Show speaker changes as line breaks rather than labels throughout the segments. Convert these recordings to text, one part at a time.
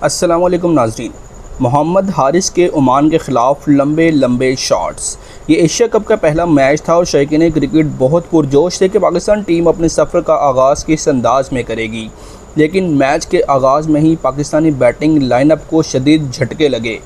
السلام علیکم ناظرین۔ محمد حارث کے عمان کے خلاف لمبے شاٹس۔ یہ ایشیا کپ کا پہلا میچ تھا اور شائقین کرکٹ بہت پرجوش تھے کہ پاکستان ٹیم اپنے سفر کا آغاز کس انداز میں کرے گی، لیکن میچ کے آغاز میں ہی پاکستانی بیٹنگ لائن اپ کو شدید جھٹکے لگے۔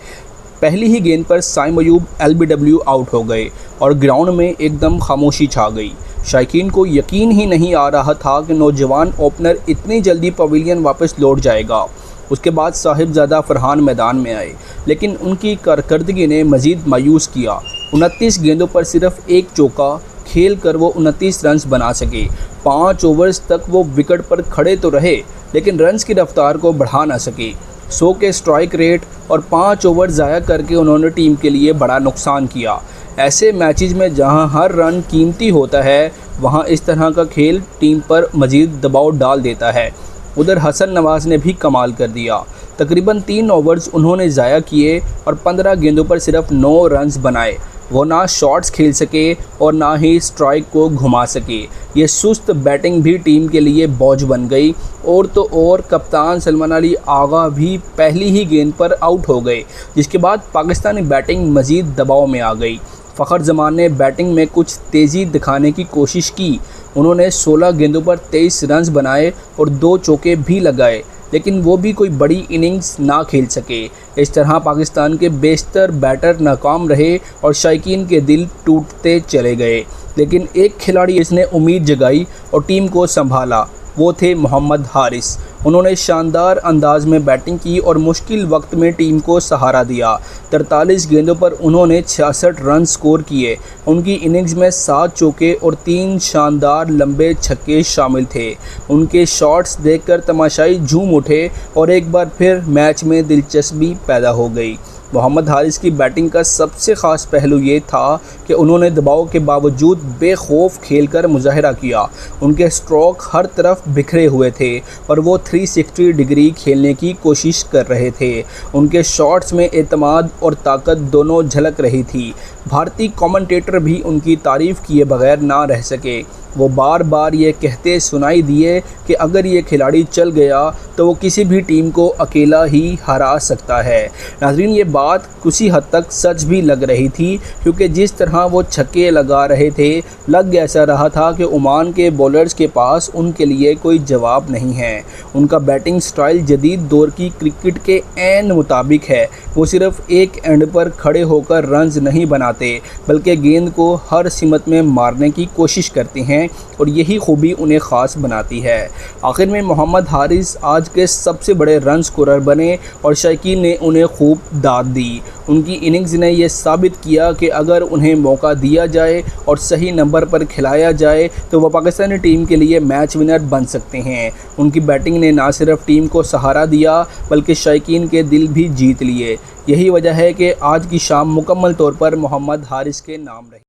پہلی ہی گیند پر سائم ایوب LBW آؤٹ ہو گئے اور گراؤنڈ میں ایک دم خاموشی چھا گئی۔ شائقین کو یقین ہی نہیں آ رہا تھا کہ نوجوان اوپنر اتنی جلدی پویلین واپس لوٹ جائے گا۔ اس کے بعد صاحبزادہ فرحان میدان میں آئے، لیکن ان کی کارکردگی نے مزید مایوس کیا۔ 29 گیندوں پر صرف ایک چوکا کھیل کر وہ 29 رنز بنا سکے۔ 5 اوورز تک وہ وکٹ پر کھڑے تو رہے، لیکن رنز کی رفتار کو بڑھا نہ سکے۔ 100 کے اسٹرائک ریٹ اور 5 اوور ضائع کر کے انہوں نے ٹیم کے لیے بڑا نقصان کیا۔ ایسے میچز میں جہاں ہر رن قیمتی ہوتا ہے، وہاں اس طرح کا کھیل ٹیم پر مزید دباؤ ڈال دیتا ہے۔ ادھر حسن نواز نے بھی کمال کر دیا۔ تقریباً 3 اوورز انہوں نے ضائع کیے اور 15 گیندوں پر صرف 9 رنز بنائے۔ وہ نہ شاٹس کھیل سکے اور نہ ہی اسٹرائک کو گھما سکے۔ یہ سست بیٹنگ بھی ٹیم کے لیے بوجھ بن گئی۔ اور تو اور کپتان سلمان علی آغا بھی پہلی ہی گیند پر آؤٹ ہو گئے، جس کے بعد پاکستانی بیٹنگ مزید دباؤ میں آ گئی۔ فخر زمان نے بیٹنگ میں کچھ تیزی دکھانے کی کوشش کی۔ انہوں نے 16 گیندوں پر 23 رنز بنائے اور 2 چوکے بھی لگائے، لیکن وہ بھی کوئی بڑی اننگز نہ کھیل سکے۔ اس طرح پاکستان کے بیشتر بیٹر ناکام رہے اور شائقین کے دل ٹوٹتے چلے گئے۔ لیکن ایک کھلاڑی اس نے امید جگائی اور ٹیم کو سنبھالا، وہ تھے محمد حارث۔ انہوں نے شاندار انداز میں بیٹنگ کی اور مشکل وقت میں ٹیم کو سہارا دیا۔ 43 گیندوں پر انہوں نے 66 رن سکور کیے۔ ان کی اننگز میں 7 چوکے اور 3 شاندار لمبے چھکے شامل تھے۔ ان کے شاٹس دیکھ کر تماشائی جھوم اٹھے اور ایک بار پھر میچ میں دلچسپی پیدا ہو گئی۔ محمد حارث کی بیٹنگ کا سب سے خاص پہلو یہ تھا کہ انہوں نے دباؤ کے باوجود بے خوف کھیل کر مظاہرہ کیا۔ ان کے اسٹروک ہر طرف بکھرے ہوئے تھے اور وہ 360 ڈگری کھیلنے کی کوشش کر رہے تھے۔ ان کے شاٹس میں اعتماد اور طاقت دونوں جھلک رہی تھی۔ بھارتی کمنٹیٹر بھی ان کی تعریف کیے بغیر نہ رہ سکے۔ وہ بار بار یہ کہتے سنائی دیے کہ اگر یہ کھلاڑی چل گیا تو وہ کسی بھی ٹیم کو اکیلا ہی ہرا سکتا ہے۔ ناظرین، یہ بات کسی حد تک سچ بھی لگ رہی تھی، کیونکہ جس طرح وہ چھکے لگا رہے تھے، لگ ایسا رہا تھا کہ عمان کے بولرز کے پاس ان کے لیے کوئی جواب نہیں ہے۔ ان کا بیٹنگ سٹائل جدید دور کی کرکٹ کے عین مطابق ہے۔ وہ صرف ایک اینڈ پر کھڑے ہو کر رنز نہیں بناتے، بلکہ گیند کو ہر سمت میں مارنے کی کوشش کرتے ہیں، اور یہی خوبی انہیں خاص بناتی ہے۔ آخر میں محمد حارث آج کے سب سے بڑے رن سکورر بنے اور شائقین نے انہیں خوب داد دی۔ ان کی اننگز نے یہ ثابت کیا کہ اگر انہیں موقع دیا جائے اور صحیح نمبر پر کھلایا جائے تو وہ پاکستانی ٹیم کے لیے میچ ونر بن سکتے ہیں۔ ان کی بیٹنگ نے نہ صرف ٹیم کو سہارا دیا بلکہ شائقین کے دل بھی جیت لیے۔ یہی وجہ ہے کہ آج کی شام مکمل طور پر محمد حارث کے نام رہی۔